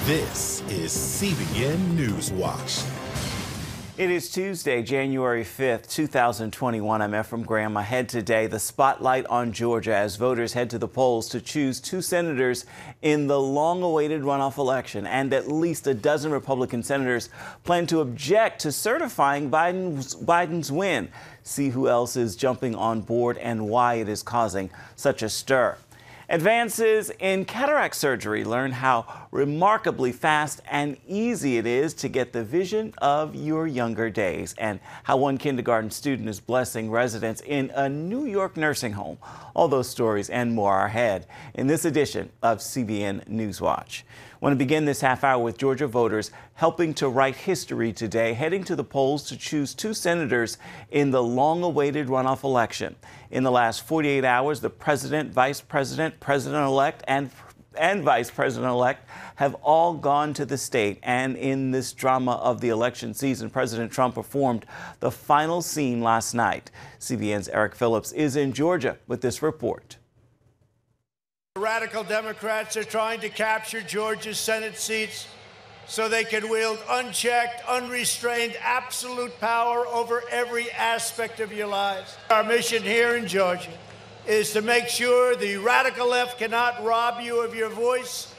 This is CBN NewsWatch. It is Tuesday, January 5th, 2021. I'm Ephraim Graham. Ahead today, the spotlight on Georgia as voters head to the polls to choose two senators in the long-awaited runoff election. And at least a dozen Republican senators plan to object to certifying Biden's win. See who else is jumping on board and why it is causing such a stir. Advances in cataract surgery. Learn how remarkably fast and easy it is to get the vision of your younger days, and how one kindergarten student is blessing residents in a New York nursing home. All those stories and more are ahead in this edition of CBN NewsWatch. I want to begin this half hour with Georgia voters helping to write history today, heading to the polls to choose two senators in the long-awaited runoff election. In the last 48 hours, the president, vice president, president-elect, and vice president-elect have all gone to the state. And in this drama of the election season, President Trump performed the final scene last night. CBN's Eric Phillips is in Georgia with this report. Radical Democrats are trying to capture Georgia's Senate seats so they can wield unchecked, unrestrained, absolute power over every aspect of your lives. Our mission here in Georgia is to make sure the radical left cannot rob you of your voice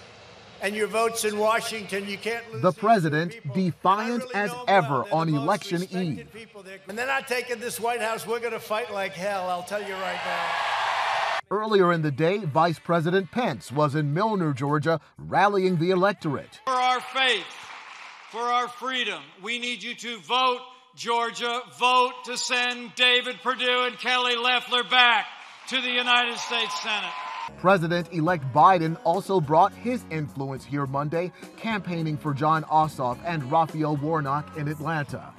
and your votes in Washington. You can't lose. The president defiant as ever on election eve. And they're not taking this White House. We're going to fight like hell, I'll tell you right now. Earlier in the day, Vice President Pence was in Milner, Georgia, rallying the electorate. For our faith, for our freedom, we need you to vote, Georgia. Vote to send David Perdue and Kelly Loeffler back to the United States Senate. President-elect Biden also brought his influence here Monday, campaigning for Jon Ossoff and Raphael Warnock in Atlanta.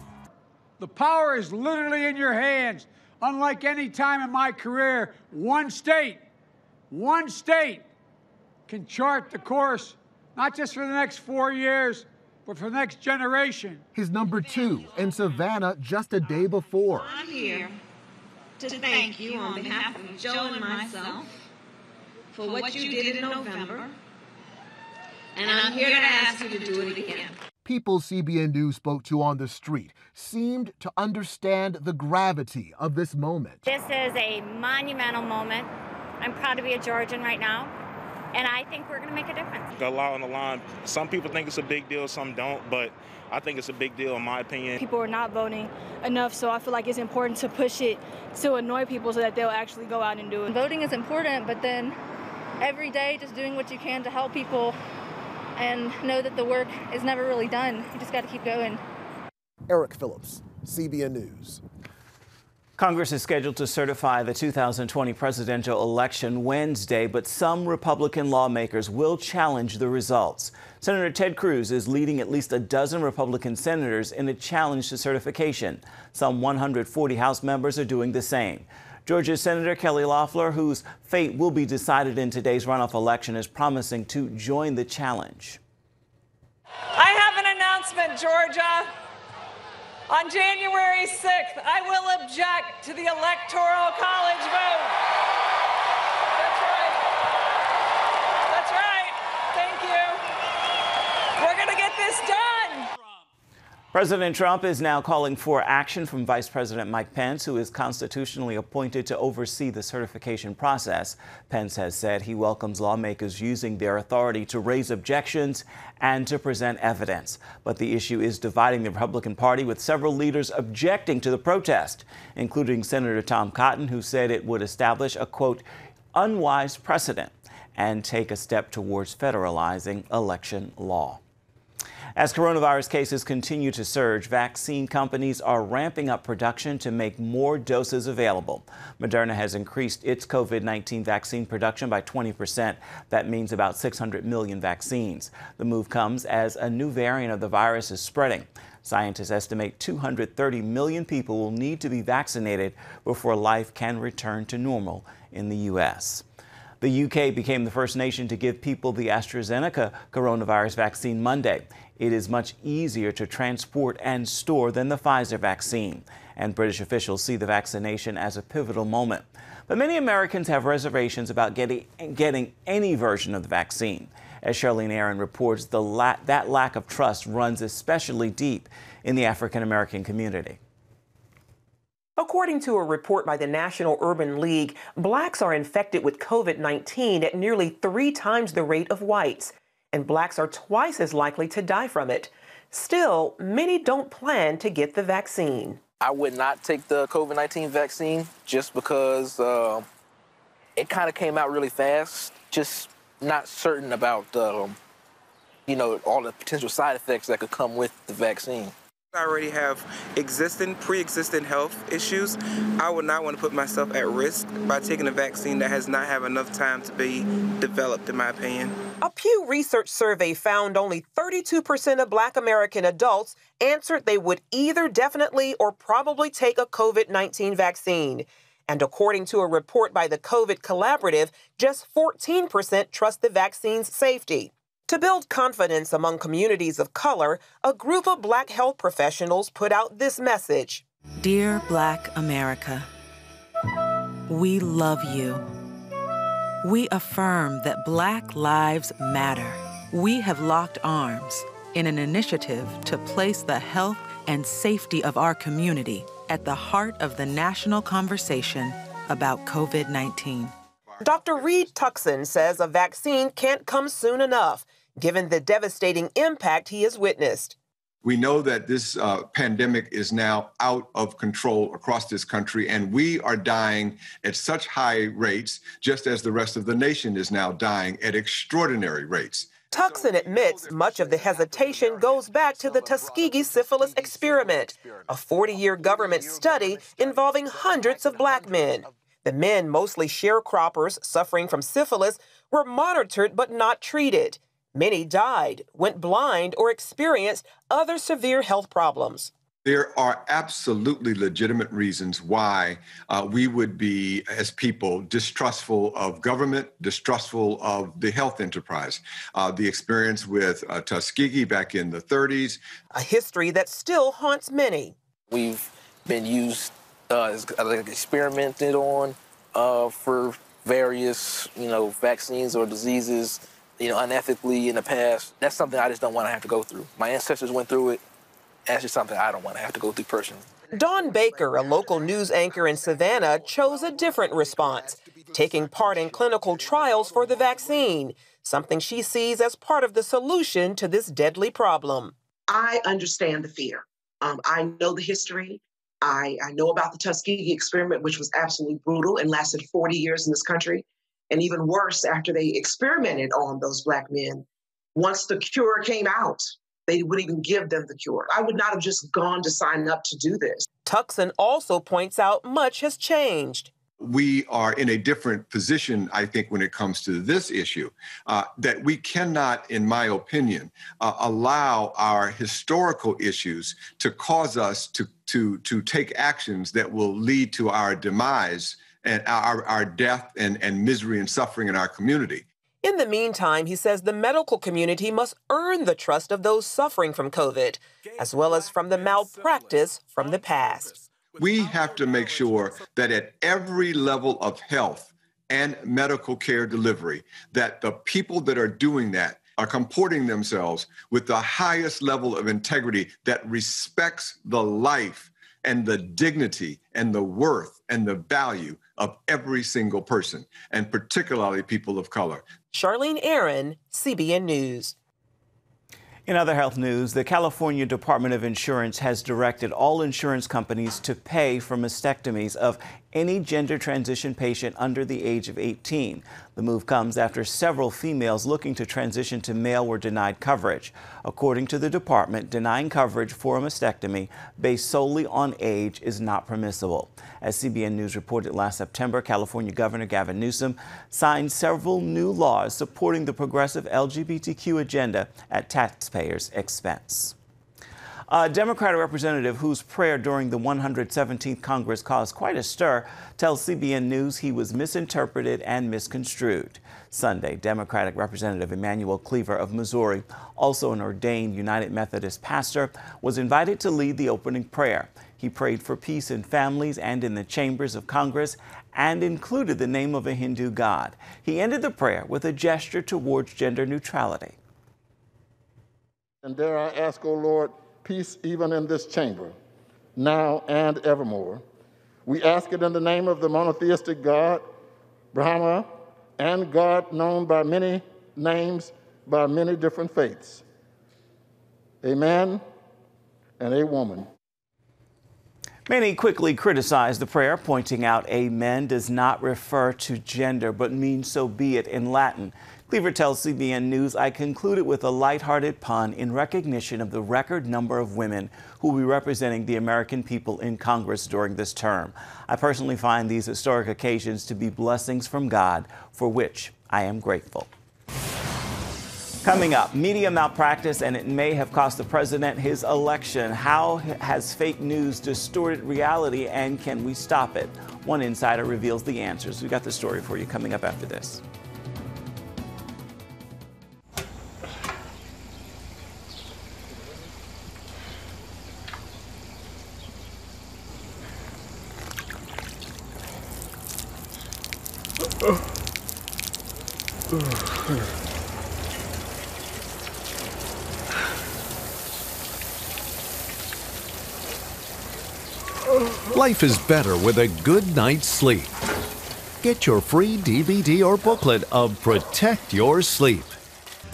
The power is literally in your hands. Unlike any time in my career, one state can chart the course, not just for the next 4 years, but for the next generation. His number two in Savannah just a day before. I'm here to thank you on behalf of Joe and myself for what you did in November, and I'm here to ask you to do it again. People CBN News spoke to on the street seemed to understand the gravity of this moment. This is a monumental moment. I'm proud to be a Georgian right now, and I think we're going to make a difference. A lot on the line. Some people think it's a big deal, some don't, but I think it's a big deal in my opinion. People are not voting enough, so I feel like it's important to push it to annoy people so that they'll actually go out and do it. Voting is important, but then every day just doing what you can to help people and know that the work is never really done. You just got to keep going. Eric Phillips, CBN News. Congress is scheduled to certify the 2020 presidential election Wednesday, but some Republican lawmakers will challenge the results. Senator Ted Cruz is leading at least a dozen Republican senators in a challenge to certification. Some 140 House members are doing the same. Georgia's Senator Kelly Loeffler, whose fate will be decided in today's runoff election, is promising to join the challenge. I have an announcement, Georgia. On January 6th, I will object to the Electoral College vote. That's right. That's right. Thank you. We're going to get this done. President Trump is now calling for action from Vice President Mike Pence, who is constitutionally appointed to oversee the certification process. Pence has said he welcomes lawmakers using their authority to raise objections and to present evidence. But the issue is dividing the Republican Party, with several leaders objecting to the protest, including Senator Tom Cotton, who said it would establish a, quote, unwise precedent and take a step towards federalizing election law. As coronavirus cases continue to surge, vaccine companies are ramping up production to make more doses available. Moderna has increased its COVID-19 vaccine production by 20%. That means about 600 million vaccines. The move comes as a new variant of the virus is spreading. Scientists estimate 230 million people will need to be vaccinated before life can return to normal in the U.S. The UK became the first nation to give people the AstraZeneca coronavirus vaccine Monday. It is much easier to transport and store than the Pfizer vaccine, and British officials see the vaccination as a pivotal moment. But many Americans have reservations about getting any version of the vaccine. As Charlene Aaron reports, that lack of trust runs especially deep in the African American community. According to a report by the National Urban League, blacks are infected with COVID-19 at nearly 3 times the rate of whites, and blacks are twice as likely to die from it. Still, many don't plan to get the vaccine. I would not take the COVID-19 vaccine just because it kind of came out really fast. Just not certain about, all the potential side effects that could come with the vaccine. I already have pre-existing health issues. I would not want to put myself at risk by taking a vaccine that has not had enough time to be developed, in my opinion. A Pew Research survey found only 32% of Black American adults answered they would either definitely or probably take a COVID-19 vaccine. And according to a report by the COVID Collaborative, just 14% trust the vaccine's safety. To build confidence among communities of color, a group of Black health professionals put out this message. Dear Black America, we love you. We affirm that Black lives matter. We have locked arms in an initiative to place the health and safety of our community at the heart of the national conversation about COVID-19. Dr. Reed Tuckson says a vaccine can't come soon enough, given the devastating impact he has witnessed. We know that this pandemic is now out of control across this country, and we are dying at such high rates, just as the rest of the nation is now dying at extraordinary rates. Tuckson admits much of the hesitation goes back to the Tuskegee syphilis experiment, a 40-year government study involving hundreds of Black men. The men, mostly sharecroppers suffering from syphilis, were monitored but not treated. Many died, went blind, or experienced other severe health problems. There are absolutely legitimate reasons why we would be, as people, distrustful of government, distrustful of the health enterprise. The experience with Tuskegee back in the 30s. A history that still haunts many. We've been used experimented on for various, vaccines or diseases, unethically in the past. That's something I just don't want to have to go through. My ancestors went through it. That's just something I don't want to have to go through personally. Dawn Baker, a local news anchor in Savannah, chose a different response, taking part in clinical trials for the vaccine, something she sees as part of the solution to this deadly problem. I understand the fear. I know the history. I know about the Tuskegee experiment, which was absolutely brutal and lasted 40 years in this country. And even worse, after they experimented on those Black men, once the cure came out, they wouldn't even give them the cure. I would not have just gone to sign up to do this. Tuckson also points out much has changed. We are in a different position, I think, when it comes to this issue, that we cannot, in my opinion, allow our historical issues to cause us to take actions that will lead to our demise and our death and misery and suffering in our community. In the meantime, he says the medical community must earn the trust of those suffering from COVID, as well as from the malpractice from the past. We have to make sure that at every level of health and medical care delivery, that the people that are doing that are comporting themselves with the highest level of integrity that respects the life and the dignity and the worth and the value of every single person, and particularly people of color. Charlene Aaron, CBN News. In other health news, the California Department of Insurance has directed all insurance companies to pay for mastectomies of any gender transition patient under the age of 18. The move comes after several females looking to transition to male were denied coverage. According to the department, denying coverage for a mastectomy based solely on age is not permissible. As CBN News reported last September, California Governor Gavin Newsom signed several new laws supporting the progressive LGBTQ agenda at taxpayers' expense. A Democratic representative whose prayer during the 117th Congress caused quite a stir tells CBN News he was misinterpreted and misconstrued. Sunday, Democratic Representative Emanuel Cleaver of Missouri, also an ordained United Methodist pastor, was invited to lead the opening prayer. He prayed for peace in families and in the chambers of Congress and included the name of a Hindu god. He ended the prayer with a gesture towards gender neutrality. And dare I ask, O Lord, peace even in this chamber, now and evermore. We ask it in the name of the monotheistic God, Brahma, and God known by many names, by many different faiths. A man and a woman. Many quickly criticized the prayer, pointing out amen does not refer to gender, but means so be it in Latin. Cleaver tells CBN News, I concluded with a lighthearted pun in recognition of the record number of women who will be representing the American people in Congress during this term. I personally find these historic occasions to be blessings from God, for which I am grateful. Coming up, media malpractice, and it may have cost the president his election. How has fake news distorted reality, and can we stop it? One insider reveals the answers. We got the story for you coming up after this. Life is better with a good night's sleep. Get your free DVD or booklet of Protect Your Sleep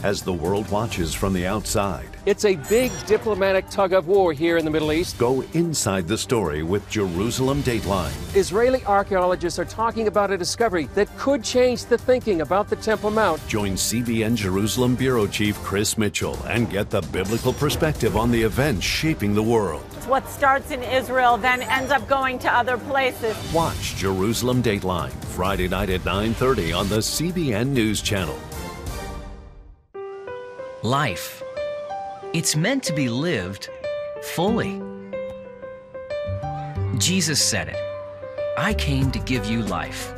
as the world watches from the outside. It's a big diplomatic tug-of-war here in the Middle East. Go inside the story with Jerusalem Dateline. Israeli archaeologists are talking about a discovery that could change the thinking about the Temple Mount. Join CBN Jerusalem Bureau Chief Chris Mitchell and get the biblical perspective on the events shaping the world. What starts in Israel then ends up going to other places. Watch Jerusalem Dateline, Friday night at 9:30 on the CBN News Channel. Life. It's meant to be lived fully. Jesus said it. I came to give you life.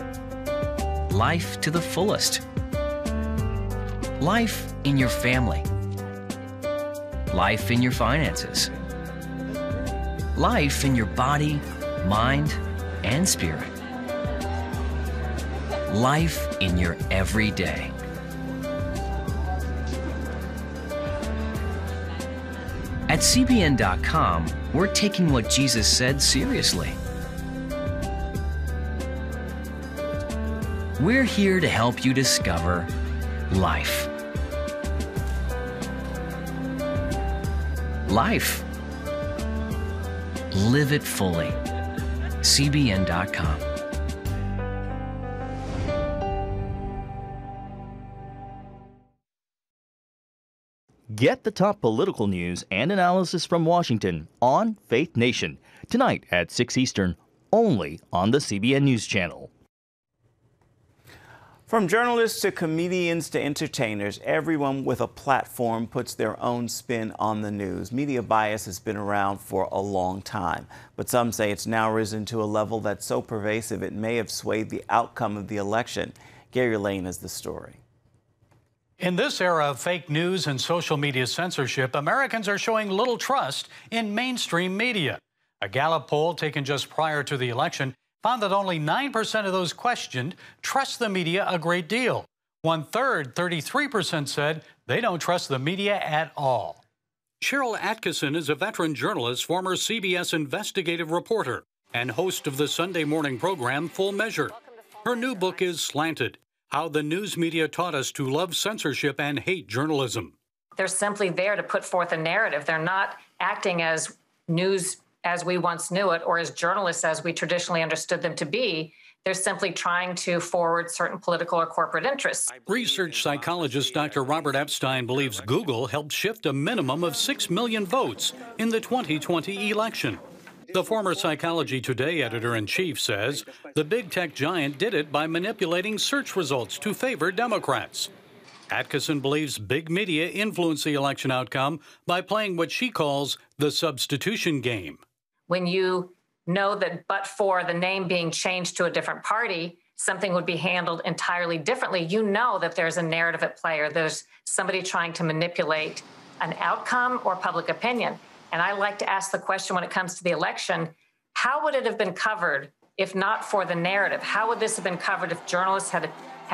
Life to the fullest. Life in your family. Life in your finances. Life in your body, mind, and spirit. Life in your everyday. At CBN.com, we're taking what Jesus said seriously. We're here to help you discover life. Life. Live it fully. CBN.com. Get the top political news and analysis from Washington on Faith Nation, tonight at 6 Eastern, only on the CBN News Channel. From journalists to comedians to entertainers, everyone with a platform puts their own spin on the news. Media bias has been around for a long time, but some say it's now risen to a level that's so pervasive it may have swayed the outcome of the election. Gary Lane has the story. In this era of fake news and social media censorship, Americans are showing little trust in mainstream media. A Gallup poll taken just prior to the election found that only 9% of those questioned trust the media a great deal. 1/3, 33%, said they don't trust the media at all. Cheryl Atkinson is a veteran journalist, former CBS investigative reporter, and host of the Sunday morning program Full Measure. Her new book is Slanted: How the News Media Taught Us to Love Censorship and Hate Journalism. They're simply there to put forth a narrative. They're not acting as news as we once knew it, or as journalists as we traditionally understood them to be. They're simply trying to forward certain political or corporate interests. Research psychologist Dr. Robert Epstein believes Google helped shift a minimum of 6 million votes in the 2020 election. The former Psychology Today editor-in-chief says the big tech giant did it by manipulating search results to favor Democrats. Atkinson believes big media influence the election outcome by playing what she calls the substitution game. When you know that but for the name being changed to a different party, something would be handled entirely differently, you know that there's a narrative at play or there's somebody trying to manipulate an outcome or public opinion. And I like to ask the question when it comes to the election, how would it have been covered if not for the narrative? How would this have been covered if journalists had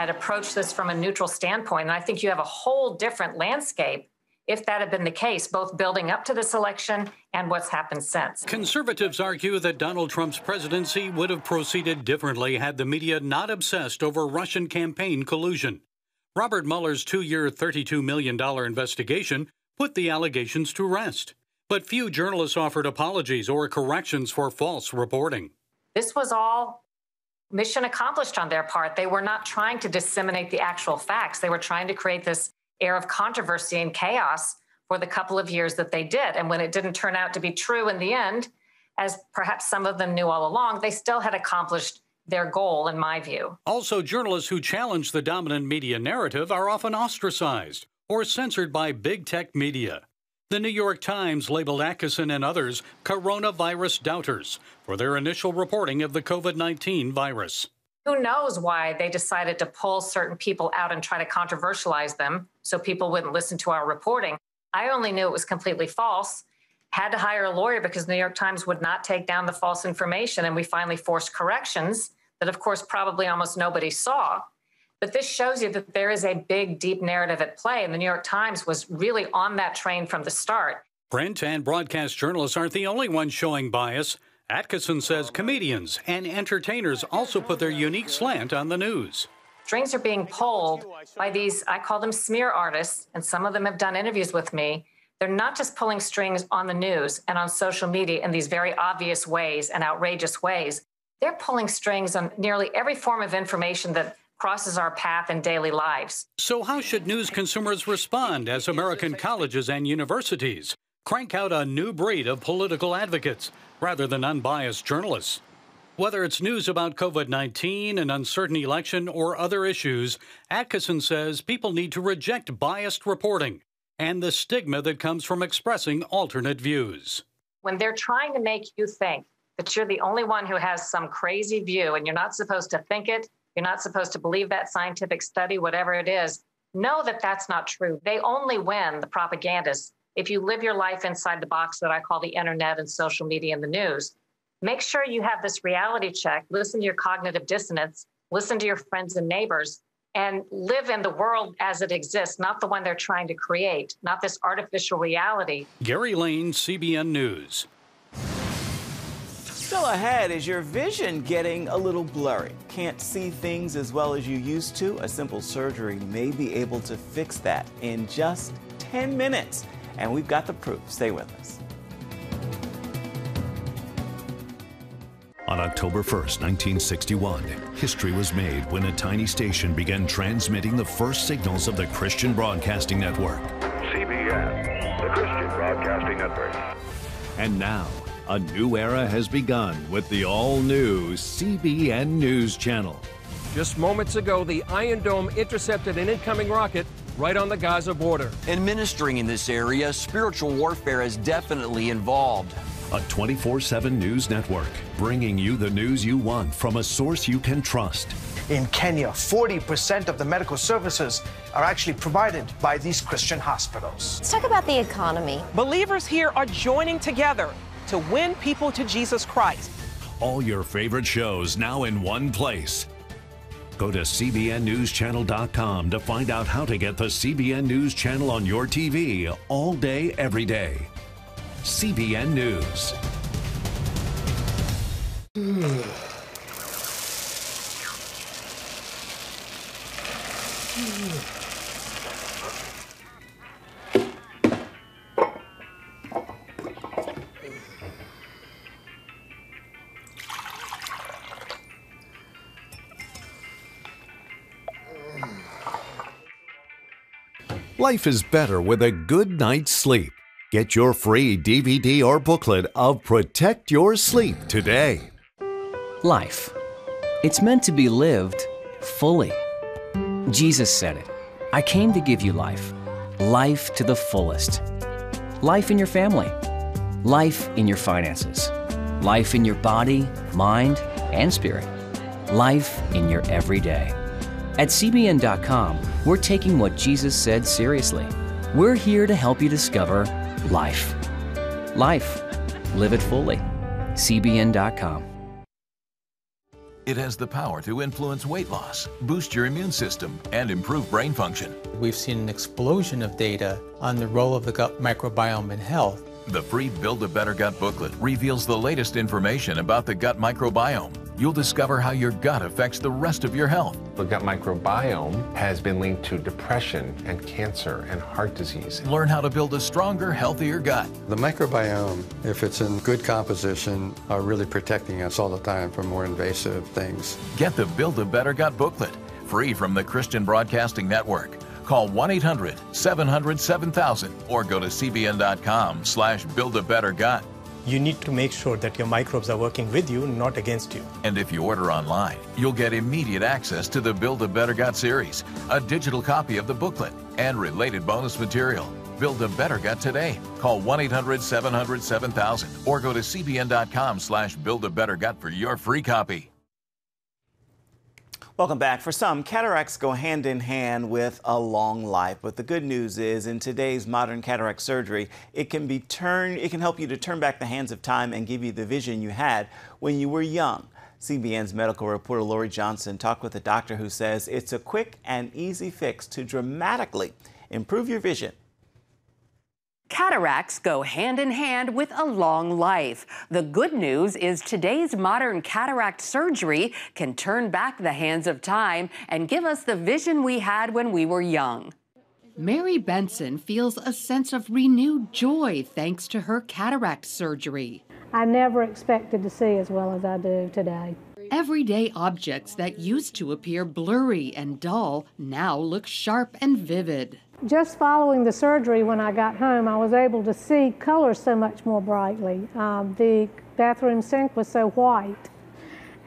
approached this from a neutral standpoint? And I think you have a whole different landscape if that had been the case, both building up to this election and what's happened since. Conservatives argue that Donald Trump's presidency would have proceeded differently had the media not obsessed over Russian campaign collusion. Robert Mueller's 2-year, $32 million investigation put the allegations to rest. But few journalists offered apologies or corrections for false reporting. This was all mission accomplished on their part. They were not trying to disseminate the actual facts. They were trying to create this air of controversy and chaos for the couple of years that they did. And when it didn't turn out to be true in the end, as perhaps some of them knew all along, they still had accomplished their goal, in my view. Also, journalists who challenge the dominant media narrative are often ostracized or censored by big tech media. The New York Times labeled Atkinson and others coronavirus doubters for their initial reporting of the COVID-19 virus. Who knows why they decided to pull certain people out and try to controversialize them so people wouldn't listen to our reporting. I only knew it was completely false, had to hire a lawyer because the New York Times would not take down the false information, and we finally forced corrections that, of course, probably almost nobody saw. But this shows you that there is a big, deep narrative at play, and the New York Times was really on that train from the start. Print and broadcast journalists aren't the only ones showing bias. Atkinson says comedians and entertainers also put their unique slant on the news. Strings are being pulled by these, I call them smear artists, and some of them have done interviews with me. They're not just pulling strings on the news and on social media in these very obvious ways and outrageous ways. They're pulling strings on nearly every form of information that crosses our path in daily lives. So how should news consumers respond as American colleges and universities crank out a new breed of political advocates rather than unbiased journalists? Whether it's news about COVID-19, an uncertain election, or other issues, Atkinson says people need to reject biased reporting and the stigma that comes from expressing alternate views. When they're trying to make you think that you're the only one who has some crazy view and you're not supposed to think it, you're not supposed to believe that scientific study, whatever it is, know that that's not true. They only win, the propagandists, if you live your life inside the box that I call the internet and social media and the news. Make sure you have this reality check, listen to your cognitive dissonance, listen to your friends and neighbors, and live in the world as it exists, not the one they're trying to create, not this artificial reality. Gary Lane, CBN News. Still ahead, is your vision getting a little blurry? Can't see things as well as you used to? A simple surgery may be able to fix that in just 10 minutes. And we've got the proof. Stay with us. On October 1st, 1961, history was made when a tiny station began transmitting the first signals of the Christian Broadcasting Network. CBN, the Christian Broadcasting Network. And now, a new era has begun with the all-new CBN News Channel. Just moments ago, the Iron Dome intercepted an incoming rocket right on the Gaza border. And ministering in this area, spiritual warfare is definitely involved. A 24/7 news network, bringing you the news you want from a source you can trust. In Kenya, 40% of the medical services are actually provided by these Christian hospitals. Let's talk about the economy. Believers here are joining together to win people to Jesus Christ. All your favorite shows now in one place. Go to CBNNewsChannel.com to find out how to get the CBN News Channel on your TV all day, every day. CBN News. Life is better with a good night's sleep. Get your free DVD or booklet of Protect Your Sleep today. Life. It's meant to be lived fully. Jesus said it. I came to give you life. Life to the fullest. Life in your family. Life in your finances. Life in your body, mind, and spirit. Life in your everyday. At CBN.com, we're taking what Jesus said seriously. We're here to help you discover life. Life. Live it fully. CBN.com. It has the power to influence weight loss, boost your immune system, and improve brain function. We've seen an explosion of data on the role of the gut microbiome in health. The free Build a Better Gut booklet reveals the latest information about the gut microbiome. You'll discover how your gut affects the rest of your health. The gut microbiome has been linked to depression and cancer and heart disease. Learn how to build a stronger, healthier gut. The microbiome, if it's in good composition, are really protecting us all the time from more invasive things. Get the Build a Better Gut booklet, free from the Christian Broadcasting Network. Call 1-800-700-7000 or go to cbn.com/buildabettergut. You need to make sure that your microbes are working with you, not against you. And if you order online, you'll get immediate access to the Build a Better Gut series, a digital copy of the booklet, and related bonus material. Build a Better Gut today. Call 1-800-700-7000 or go to cbn.com/buildabettergut for your free copy. Welcome back. For some, cataracts go hand in hand with a long life. But the good news is, in today's modern cataract surgery, it can help you to turn back the hands of time and give you the vision you had when you were young. CBN's medical reporter Lori Johnson talked with a doctor who says it's a quick and easy fix to dramatically improve your vision. Cataracts go hand in hand with a long life. The good news is today's modern cataract surgery can turn back the hands of time and give us the vision we had when we were young. Mary Benson feels a sense of renewed joy thanks to her cataract surgery. I never expected to see as well as I do today. Everyday objects that used to appear blurry and dull now look sharp and vivid. Just following the surgery, when I got home, I was able to see colors so much more brightly. The bathroom sink was so white.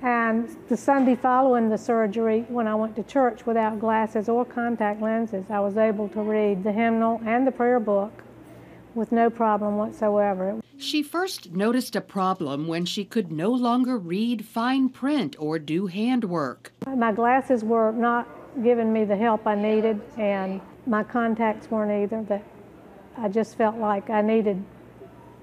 And the Sunday following the surgery, when I went to church without glasses or contact lenses, I was able to read the hymnal and the prayer book with no problem whatsoever. She first noticed a problem when she could no longer read fine print or do handwork. My glasses were not giving me the help I needed, and my contacts weren't either. That I just felt like I needed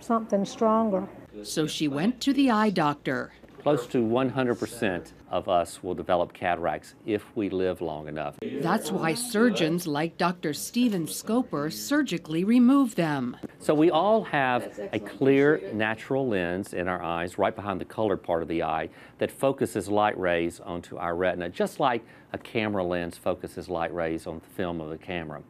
something stronger. So she went to the eye doctor. Close to 100% of us will develop cataracts if we live long enough. That's why surgeons like Dr. Steven Scoper surgically remove them. So we all have a clear natural lens in our eyes right behind the colored part of the eye that focuses light rays onto our retina, just like a camera lens focuses light rays on the film of a camera.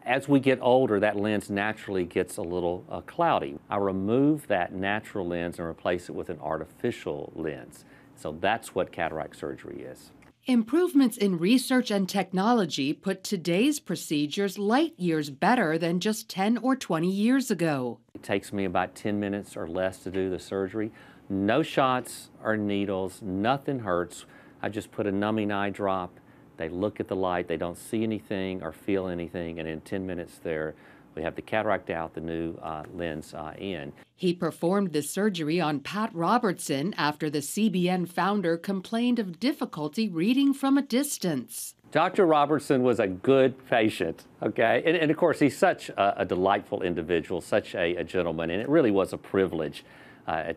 As we get older, that lens naturally gets a little cloudy. I remove that natural lens and replace it with an artificial lens. So that's what cataract surgery is. Improvements in research and technology put today's procedures light years better than just 10 or 20 years ago. It takes me about 10 minutes or less to do the surgery. No shots or needles, nothing hurts. I just put a numbing eye drop. They look at the light, they don't see anything or feel anything, and in 10 minutes there, we have the cataract out, the new lens in. He performed the surgery on Pat Robertson after the CBN founder complained of difficulty reading from a distance. Dr. Robertson was a good patient, okay? And of course, he's such a delightful individual, such a gentleman, and it really was a privilege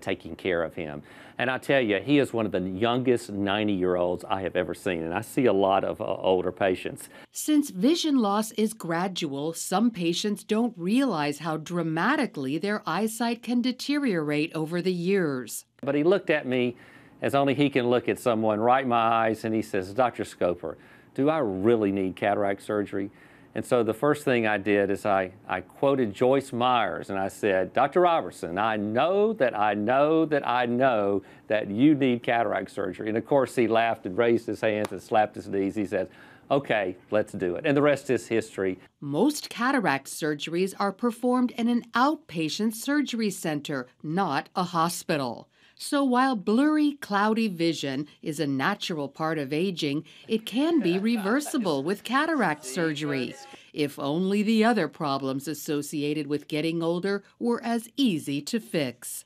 taking care of him. And I tell you, he is one of the youngest 90-year-olds I have ever seen, and I see a lot of older patients. Since vision loss is gradual, some patients don't realize how dramatically their eyesight can deteriorate over the years. But he looked at me as only he can look at someone right in my eyes, and he says, "Dr. Scoper, do I really need cataract surgery?" And so the first thing I did is I quoted Joyce Myers, and I said, "Dr. Robertson, I know that you need cataract surgery." And of course, he laughed and raised his hands and slapped his knees. He said, "Okay, let's do it." And the rest is history. Most cataract surgeries are performed in an outpatient surgery center, not a hospital. So while blurry, cloudy vision is a natural part of aging, it can be reversible with cataract surgery. If only the other problems associated with getting older were as easy to fix.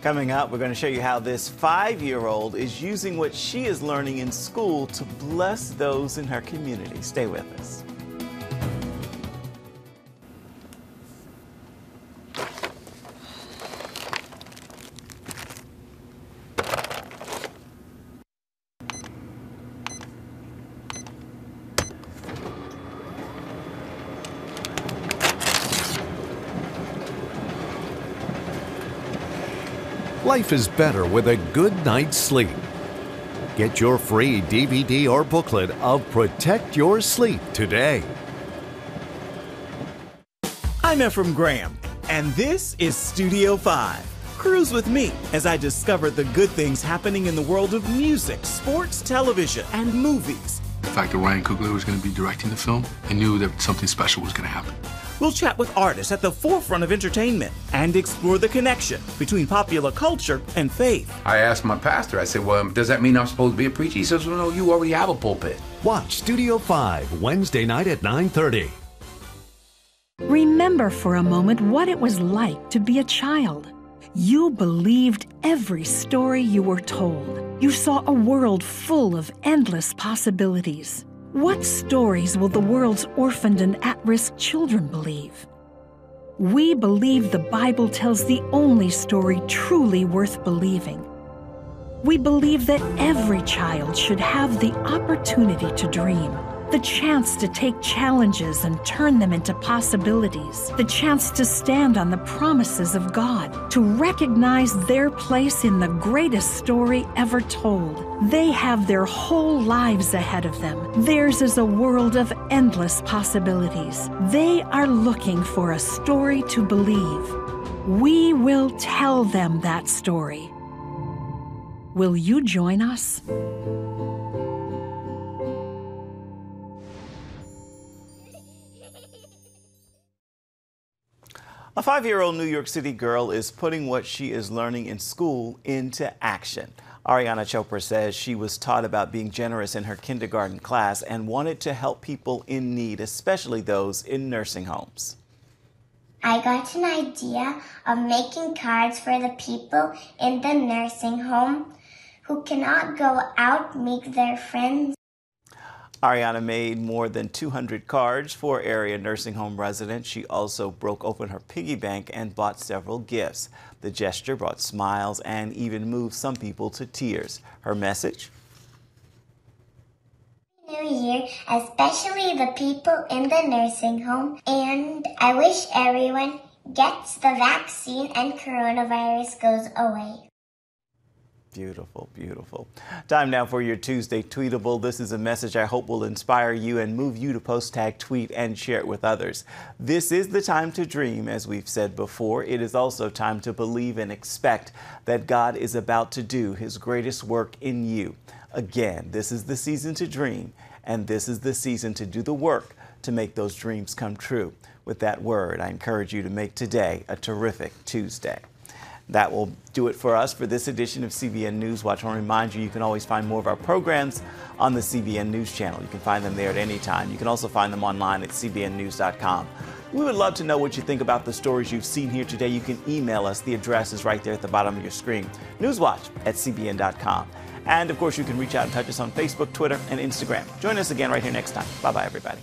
Coming up, we're going to show you how this 5-year-old is using what she is learning in school to bless those in her community. Stay with us. Life is better with a good night's sleep. Get your free DVD or booklet of Protect Your Sleep today. I'm Ephraim Graham, and this is Studio 5. Cruise with me as I discover the good things happening in the world of music, sports, television, and movies. The fact that Ryan Coogler was going to be directing the film, I knew that something special was going to happen. We'll chat with artists at the forefront of entertainment and explore the connection between popular culture and faith. I asked my pastor, I said, well, does that mean I'm supposed to be a preacher? He says, well, no, you already have a pulpit. Watch Studio 5 Wednesday night at 9:30. Remember for a moment what it was like to be a child. You believed every story you were told. You saw a world full of endless possibilities. What stories will the world's orphaned and at-risk children believe? We believe the Bible tells the only story truly worth believing. We believe that every child should have the opportunity to dream, the chance to take challenges and turn them into possibilities, the chance to stand on the promises of God, to recognize their place in the greatest story ever told. They have their whole lives ahead of them. Theirs is a world of endless possibilities. They are looking for a story to believe. We will tell them that story. Will you join us? A 5-year-old New York City girl is putting what she is learning in school into action. Ariana Chopra says she was taught about being generous in her kindergarten class and wanted to help people in need, especially those in nursing homes. I got an idea of making cards for the people in the nursing home who cannot go out and meet their friends. Ariana made more than 200 cards for area nursing home residents. She also broke open her piggy bank and bought several gifts. The gesture brought smiles and even moved some people to tears. Her message? New Year, especially the people in the nursing home, and I wish everyone gets the vaccine and coronavirus goes away. Beautiful, beautiful. Time now for your Tuesday Tweetable. This is a message I hope will inspire you and move you to post tag tweet and share it with others. This is the time to dream, as we've said before. It is also time to believe and expect that God is about to do his greatest work in you. Again, this is the season to dream, and this is the season to do the work to make those dreams come true. With that word, I encourage you to make today a terrific Tuesday. That will do it for us for this edition of CBN News Watch. I want to remind you, you can always find more of our programs on the CBN News Channel. You can find them there at any time. You can also find them online at cbnnews.com. We would love to know what you think about the stories you've seen here today. You can email us. The address is right there at the bottom of your screen. Newswatch@cbn.com. And, of course, you can reach out and touch us on Facebook, Twitter, and Instagram. Join us again right here next time. Bye-bye, everybody.